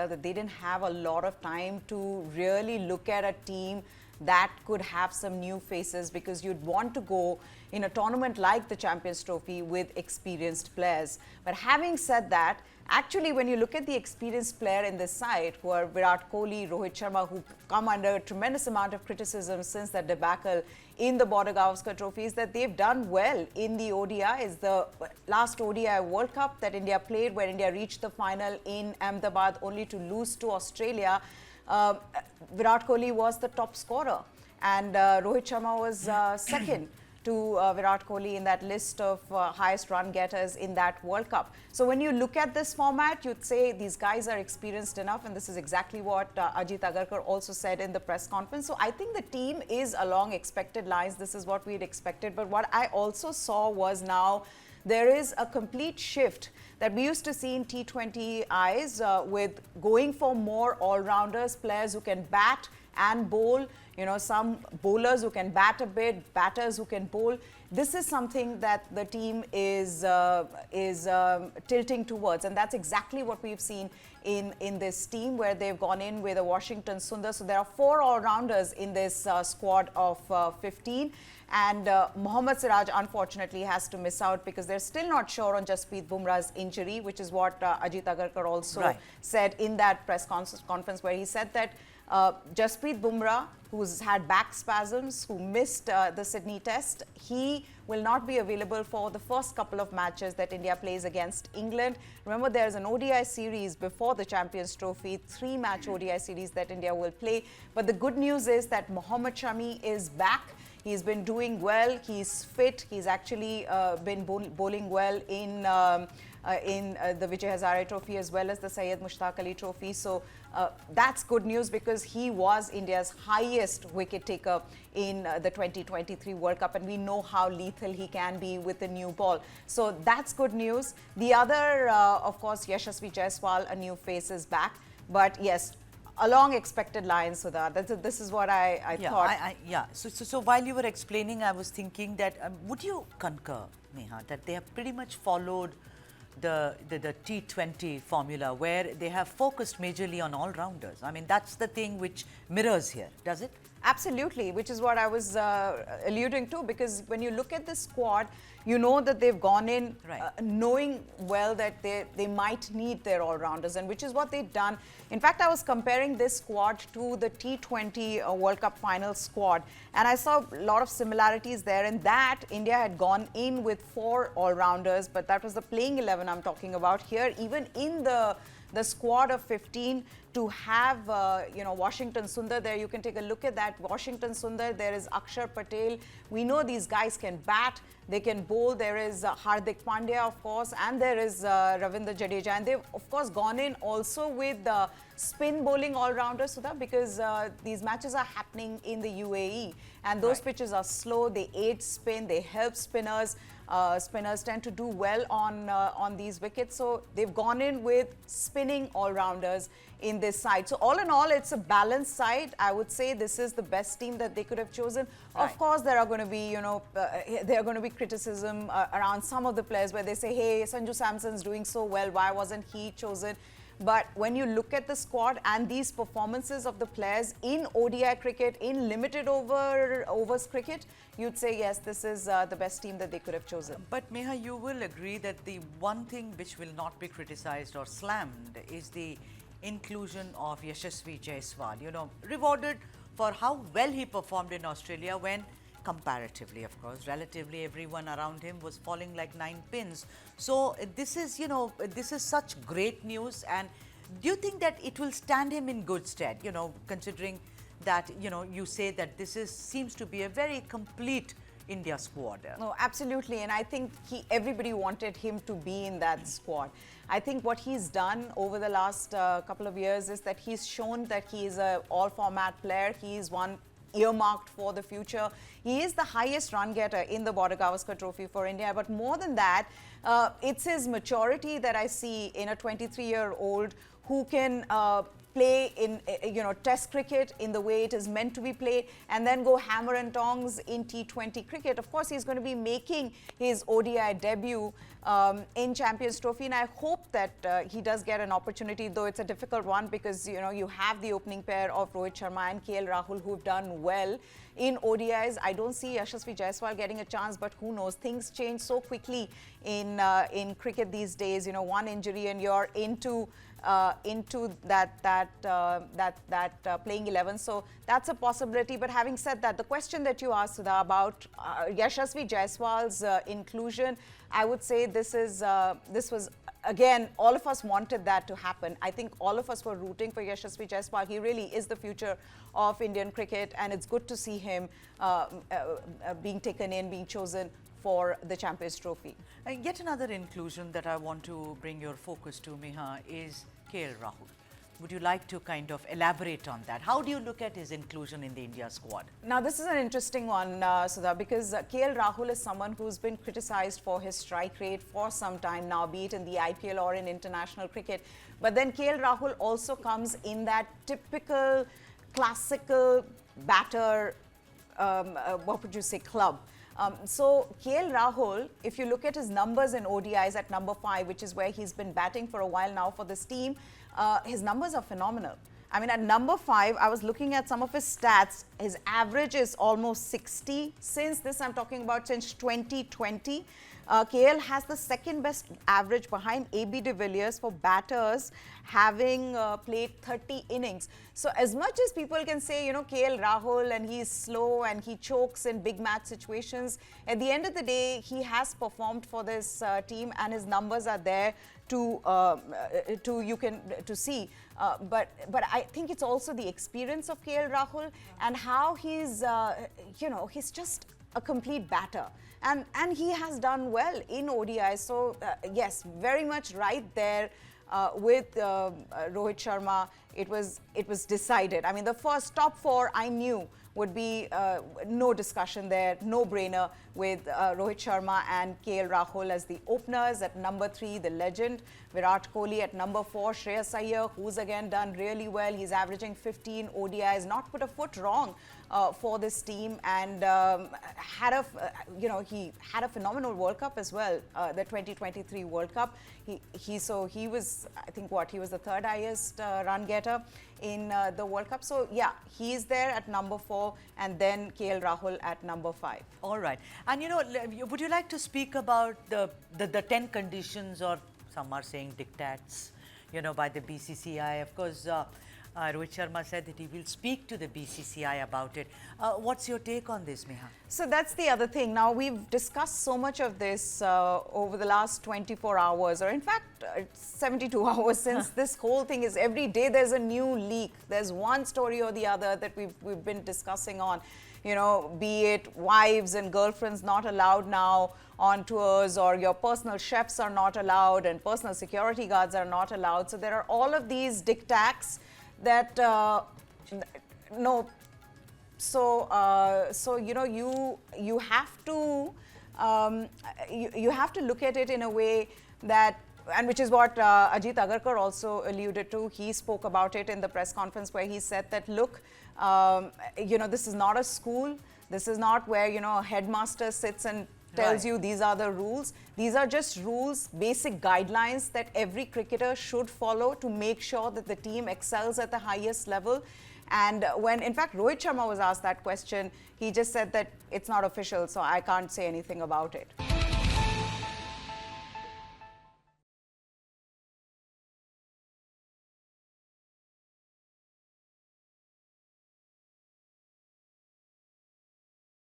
well, that they didn't have a lot of time to really look at a team that could have some new faces, because you'd want to go in a tournament like the Champions Trophy with experienced players. But having said that, actually, when you look at the experienced player in this side, who are Virat Kohli, Rohit Sharma, who come under a tremendous amount of criticism since that debacle in the Border Gavaskar trophies, that they've done well in the ODIs. The last ODI World Cup that India played, where India reached the final in Ahmedabad only to lose to Australia, Virat Kohli was the top scorer, and Rohit Sharma was second to Virat Kohli in that list of highest run getters in that World Cup. So when you look at this format, you'd say these guys are experienced enough, and this is exactly what Ajit Agarkar also said in the press conference. So I think the team is along expected lines. This is what we'd expected. But what I also saw was now there is a complete shift that we used to see in T20Is with going for more all-rounders, players who can bat and bowl, you know, some bowlers who can bat a bit, batters who can bowl. This is something that the team is tilting towards, and that's exactly what we've seen in this team, where they've gone in with a Washington Sundar. So there are 4 all-rounders in this squad of 15. And Mohammad Siraj, unfortunately, has to miss out because they're still not sure on Jasprit Bumrah's injury, which is what Ajit Agarkar also said in that press conference, where he said that Jasprit Bumrah, who's had back spasms, who missed the Sydney test, he will not be available for the first couple of matches that India plays against England. Remember, there's an ODI series before the Champions Trophy, 3-match ODI series that India will play. But the good news is that Mohammed Shami is back. He's been doing well. He's fit. He's actually been bowling well in the Vijay Hazare Trophy as well as the Syed Mushtaq Ali Trophy. So that's good news, because he was India's highest wicket taker in the 2023 World Cup, and we know how lethal he can be with the new ball. So that's good news. The other, of course, Yashasvi Jaiswal, a new face, is back. But yes, along expected lines, Sudha. This is what I thought. So while you were explaining, I was thinking that would you concur, Neha, that they have pretty much followed the T20 formula, where they have focused majorly on all-rounders? I mean, that's the thing which mirrors here, does it? Absolutely, which is what I was alluding to, because when you look at the squad, you know that they've gone in knowing well that they might need their all-rounders, and which is what they've done. In fact, I was comparing this squad to the T20 World Cup final squad, and I saw a lot of similarities there. In that, India had gone in with 4 all-rounders, but that was the playing 11 I'm talking about. Here, even in the squad of 15, to have Washington Sundar there, you can take a look at that. Washington Sundar, there is Akshar Patel. We know these guys can bat, they can bowl. There is Hardik Pandya, of course, and there is Ravindra Jadeja. And they've, of course, gone in also with spin bowling all-rounders, Sudha, because these matches are happening in the UAE. And those pitches are slow, they aid spin, they help spinners. Spinners tend to do well on these wickets. So they've gone in with spinning all-rounders in this side. So all in all, it's a balanced side. I would say this is the best team that they could have chosen. Of course, there are going to be, there are going to be criticism around some of the players, where they say, hey, Sanju Samson's doing so well, why wasn't he chosen? But when you look at the squad and these performances of the players in ODI cricket, in limited overs cricket, you'd say, yes, this is the best team that they could have chosen. But Meha, you will agree that the one thing which will not be criticized or slammed is the inclusion of Yashasvi Jaiswal, rewarded for how well he performed in Australia, when comparatively, of course, relatively, everyone around him was falling like 9 pins. So this is, this is such great news. And do you think that it will stand him in good stead, considering that, you say that this seems to be a very complete India squad? No, absolutely. And I think everybody wanted him to be in that squad. I think what he's done over the last couple of years is that he's shown that he is an all-format player. He's one earmarked for the future. He is the highest run getter in the Border Gavaskar Trophy for India. But more than that, it's his maturity that I see in a 23-year-old who can play in Test cricket in the way it is meant to be played, and then go hammer and tongs in T20 cricket. Of course, he's going to be making his ODI debut in Champions Trophy, and I hope that he does get an opportunity, though it's a difficult one because you have the opening pair of Rohit Sharma and KL Rahul who've done well in ODIs. I don't see Yashasvi Jaiswal getting a chance, but who knows? Things change so quickly in cricket these days. One injury and you're into that playing 11. So that's a possibility. But having said that, the question that you asked, Sudha, about Yashasvi Jaiswal's inclusion, I would say this was, again, all of us wanted that to happen. I think all of us were rooting for Yashasvi Jaiswal. He really is the future of Indian cricket, and it's good to see him being taken in, being chosen for the Champions Trophy. Yet another inclusion that I want to bring your focus to, Meha, is KL Rahul. Would you like to kind of elaborate on that? How do you look at his inclusion in the India squad? Now, this is an interesting one, Sudha, because KL Rahul is someone who's been criticized for his strike rate for some time now, be it in the IPL or in international cricket. But then KL Rahul also comes in that typical classical batter, what would you say, club. So KL Rahul, if you look at his numbers in ODIs at number 5, which is where he's been batting for a while now for this team, his numbers are phenomenal. I mean, at number 5, I was looking at some of his stats. His average is almost 60. Since this, I'm talking about since 2020. KL has the second best average behind AB de Villiers for batters, having played 30 innings. So as much as people can say, KL Rahul and he's slow and he chokes in big match situations, at the end of the day, he has performed for this team and his numbers are there to see. But I think it's also the experience of KL Rahul and how he's, he's just a complete batter. And he has done well in ODI. So, yes, very much right there with Rohit Sharma. It was decided. I mean, the first top 4 I knew would be no discussion there, no brainer, with Rohit Sharma and KL Rahul as the openers. At number 3, the legend Virat Kohli. At number 4, Shreyas Iyer, who's again done really well. He's averaging 15 ODIs, not put a foot wrong for this team, and he had a phenomenal World Cup as well, the 2023 World Cup. He was, I think, he was the 3rd highest run getter in the World Cup. So yeah, he's there at number 4, and then KL Rahul at number 5. All right. And would you like to speak about the 10 conditions, or some are saying diktats, by the BCCI? Of course, Rohit Sharma said that he will speak to the BCCI about it. What's your take on this, Meha? So that's the other thing. Now, we've discussed so much of this over the last 24 hours, or in fact, 72 hours since this whole thing is. Every day there's a new leak. There's one story or the other that we've been discussing on. Be it wives and girlfriends not allowed now on tours, or your personal chefs are not allowed and personal security guards are not allowed. So there are all of these diktats that you have to you have to look at it in a way that, and which is what Ajit Agarkar also alluded to. He spoke about it in the press conference where he said that, look, this is not a school. This is not where, a headmaster sits and tells you these are the rules. These are just rules, basic guidelines that every cricketer should follow to make sure that the team excels at the highest level. And when, in fact, Rohit Sharma was asked that question, he just said that it's not official, so I can't say anything about it.